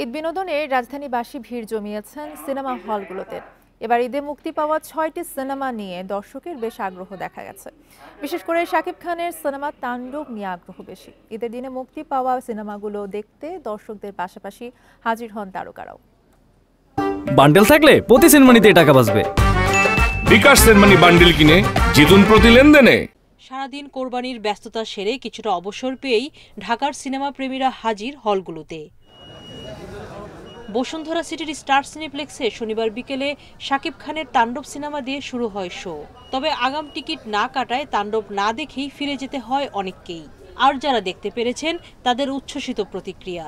ঈদ বিনোদনে রাজধানীবাসী ভিড় জমিয়েছেন সিনেমা হলগুলোতে। এবার ঈদে মুক্তি পাওয়া 6টি সিনেমা নিয়ে দর্শকের বেশ আগ্রহ দেখা গেছে। বিশেষ করে শাকিব খানের সিনেমা তাণ্ডব নিয়ে আগ্রহ বেশি। ঈদের দিনে মুক্তি পাওয়া সিনেমাগুলো দেখতে দর্শকদের পাশাপাশি হাজির হন তারকারাও। বান্ডেল থাকলে প্রতি সিনেমা নিতে টাকা বাঁচবে। বিকাশ সিনেমানি বান্ডেল কিনে জিতুন প্রতি লেনদেনে। সারাদিন কোরবানির ব্যস্ততা সেরে কিছুটা অবসর পেয়েই ঢাকার সিনেমা প্রেমীরা হাজির হলগুলোতে। বসুন্ধরা সিটির স্টার সিনেপ্লেক্সে শনিবার বিকেলে শাকিব খানের তাণ্ডব সিনেমা দিয়ে শুরু হয় শো। তবে আগাম টিকিট না কাটায় তাণ্ডব না দেখেই ফিরে যেতে হয় অনেককেই। আর যারা দেখতে পেরেছেন তাদের উচ্ছ্বসিত প্রতিক্রিয়া।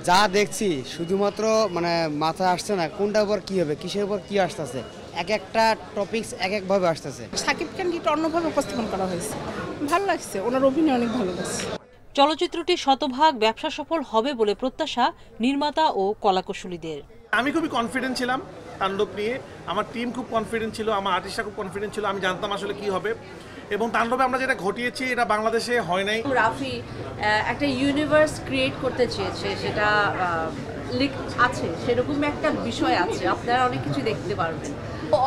যা দেখছি শুধুমাত্র মাথায় আসছে না কোনটার উপর কি হবে, কিসের উপর কি আসতেছে, এক একটা টপিকস এক একভাবে আসতেছে। শাকিব খানকে একটু অন্যভাবে উপস্থাপন করা হয়েছে, ভালো লাগছে, ওনার অভিনয় অনেক ভালো লাগছে। চলচ্চিত্রটি শতভাগ ব্যবসা সফল হবে বলে প্রত্যাশা নির্মাতা ও কলাকুশলীদের। আমি খুবই কনফিডেন্ট ছিলাম তাণ্ডব নিয়ে, আমার টিম খুব কনফিডেন্ট ছিল, আমার আর্টিস্টরা খুব কনফিডেন্ট ছিল। আমি জানতাম আসলে কি হবে, এবং তাণ্ডবে আমরা যেটা ঘটিয়েছি এটা বাংলাদেশে হয় নাই। রাফি একটা ইউনিভার্স ক্রিয়েট করতে চেয়েছে, সেটা আছে, সেরকম একটা বিষয় আছে, আপনারা অনেক কিছু দেখতে পারবেন।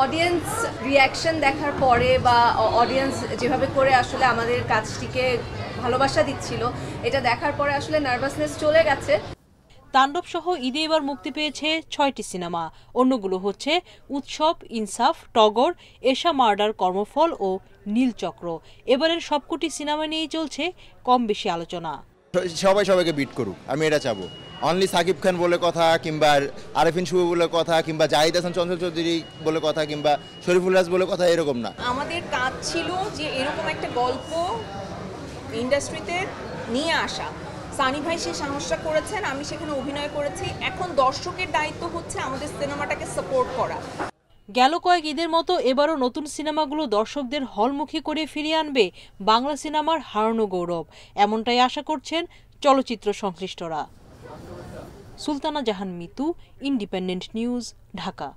অডিয়েন্স রিয়াকশন দেখার পরে বা অডিয়েন্স যেভাবে করে আসলে আমাদের কাজটিকে ভালোবাসা দিচ্ছিল, এটা দেখার পরে আসলে নার্ভাসনেস চলে গেছে। তাণ্ডব সহ ঈদে এবার মুক্তি পেয়েছে 6টি সিনেমা। অন্যগুলো হচ্ছে উৎসব, ইনসাফ, টগর, এশা মার্ডার, কর্মফল ও নীলচক্র। এবারের সবকটি সিনেমা নিয়েই চলছে কম বেশি আলোচনা। সবাই সবাইকে বিট করুক, আমি এটা চাবো। অনলি সাকিব খান বলে কথা, কিংবা আরেফিন শুভ বলে কথা, কিংবা জাহিদ হাসান চঞ্চল চৌধুরী বলে কথা, কিংবা শরীফুল রাজ বলে কথা, এরকম না। আমাদের কাজ ছিল যে এরকম একটা গল্প ইন্ডাস্ট্রিতে নিয়ে আসা। সানি ভাই সে সাহসটা করেছেন, আমি সেখানে অভিনয় করেছি। এখন দর্শকের দায়িত্ব হচ্ছে আমাদের সিনেমাটাকে সাপোর্ট করা। গেল কয়েক ঈদের মতো এবারও নতুন সিনেমাগুলো দর্শকদের হলমুখী করে ফিরিয়ে আনবে বাংলা সিনেমার হারানো গৌরব, এমনটাই আশা করছেন চলচ্চিত্র সংশ্লিষ্টরা। সুলতানা জাহান মিতু, ইন্ডিপেন্ডেন্ট নিউজ, ঢাকা।